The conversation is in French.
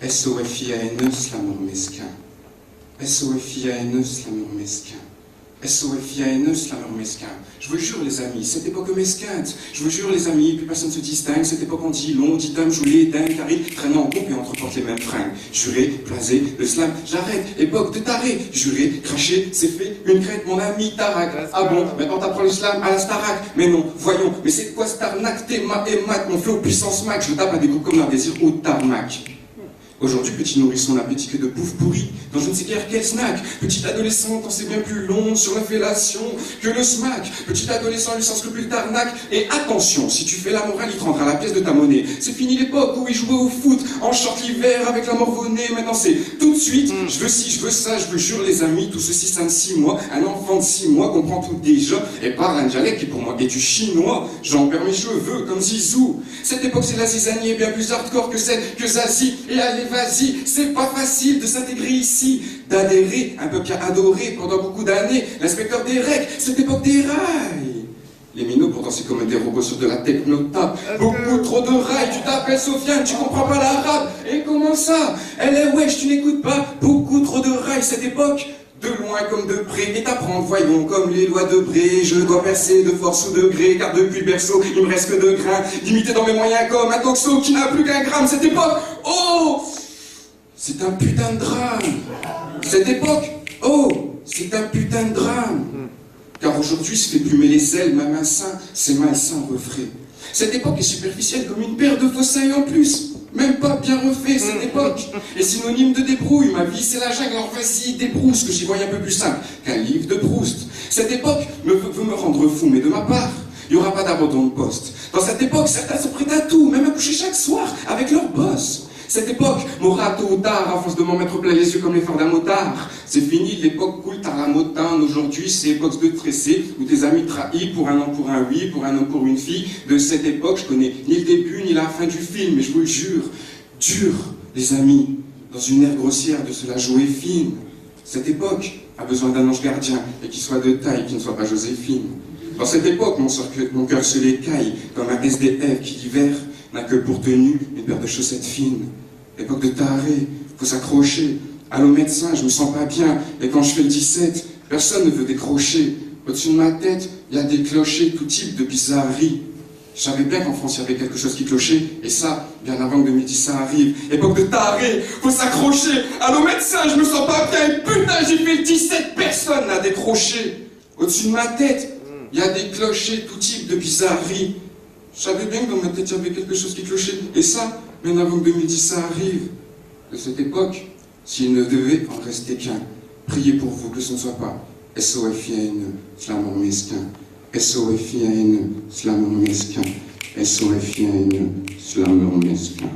SOFIANE, slameur mesquin. SOFIANE, slameur mesquin. SOFIANE, slameur mesquin. Je vous jure les amis, cette époque mesquinte. Je vous jure les amis, plus personne ne se distingue. Cette époque on dit long, dit homme, joulé, dingue, carré, traînant en groupe et entreporte les mêmes fringues. Juré, blasé, le slam, j'arrête. Époque de taré. Juré, craché, c'est fait, une crête, mon ami Tarak. Ah bon, maintenant t'apprends le slam à la Starac. Mais non, voyons, mais c'est quoi cette arnaque? T'es ma et mat, mon flow puissance mac. Je tape à des groupes comme leur désir ou tarmac. Aujourd'hui, petit nourrisson n'a appétit que de bouffe pourrie, dans je ne sais guère quel snack. Petit adolescent, quand c'est bien plus long sur la fellation que le smack. Petit adolescent, lui sans scrupule tarnac. Et attention, si tu fais la morale, il te rendra la pièce de ta monnaie. C'est fini l'époque où il jouait au foot, en short l'hiver avec la morvonnée. Maintenant c'est tout de suite, je veux ci, je veux ça, je vous jure les amis, tout ceci ça de 6 mois. Un enfant de 6 mois comprend tout déjà et parle un dialecte qui pour moi est du chinois. J'en perds mes cheveux comme Zizou. Cette époque c'est la zizanie est bien plus hardcore que celle que Zazie. Et allez vas-y, c'est pas facile de s'intégrer ici, d'adhérer, un peuple qui a adoré pendant beaucoup d'années l'inspecteur des règles, cette époque des rails. Les minots pourtant c'est comme des robots sur de la techno-tape. Beaucoup trop de rails, tu t'appelles Sofiane, tu comprends pas l'arabe. Et comment ça? Elle est wesh, tu n'écoutes pas. Beaucoup trop de rails, cette époque. De loin comme de près, et t'apprendre, voyons, comme les lois de Bré, je dois percer de force ou de gré, car depuis le berceau, il me reste que 2 grains, limité dans mes moyens comme un toxo qui n'a plus qu'un gramme. Cette époque, oh, c'est un putain de drame. Cette époque, oh, c'est un putain de drame. Car aujourd'hui, se fait plumer les ailes, même un sein, c'est malsain refrais. Cette époque est superficielle comme une paire de faux seins et en plus. Même pas bien refait, cette époque est synonyme de débrouille. Ma vie c'est la jungle, alors vas-y, débrousse, que j'y voyais un peu plus simple qu'un livre de Proust. Cette époque veut me rendre fou, mais de ma part, il n'y aura pas d'abandon de poste. Dans cette époque, certains sont prêts à tout, même à coucher chaque soir avec leur boss. Cette époque m'aura tôt ou tard, à force de m'en mettre plein les yeux comme les phares d'un motard. C'est fini l'époque cool, t'as la motane. Aujourd'hui, c'est époque de tressé, où tes amis trahis pour un an pour un oui, pour un an pour une fille. De cette époque, je connais ni le début ni la fin du film, mais je vous le jure, dur, les amis, dans une ère grossière de se la jouer fine. Cette époque a besoin d'un ange gardien, et qui soit de taille, qui ne soit pas Joséphine. Dans cette époque, mon cœur se l'écaille, comme un SDF qui l'hiver n'a que pour tenue une paire de chaussettes fines. Époque de taré, faut s'accrocher. Allô médecin, je me sens pas bien, et quand je fais le 17, personne ne veut décrocher. Au-dessus de ma tête, il y a des clochers, tout type de bizarreries. Je savais bien qu'en France, il y avait quelque chose qui clochait, et ça, bien avant que 2010 ça arrive. Époque de taré, faut s'accrocher. Allô médecin, je me sens pas bien, et putain, j'ai fait le 17, personne n'a décroché. Au-dessus de ma tête, il y a des clochers, tout type de bizarreries. Je savais bien que dans ma tête, il y avait quelque chose qui clochait, et ça, bien avant que 2010 ça arrive. De cette époque, s'il ne devait en rester qu'un, priez pour vous que ce ne soit pas SOFIANE, slameur mesquin. SOFIANE, slameur mesquin. SOFIANE, slameur mesquin.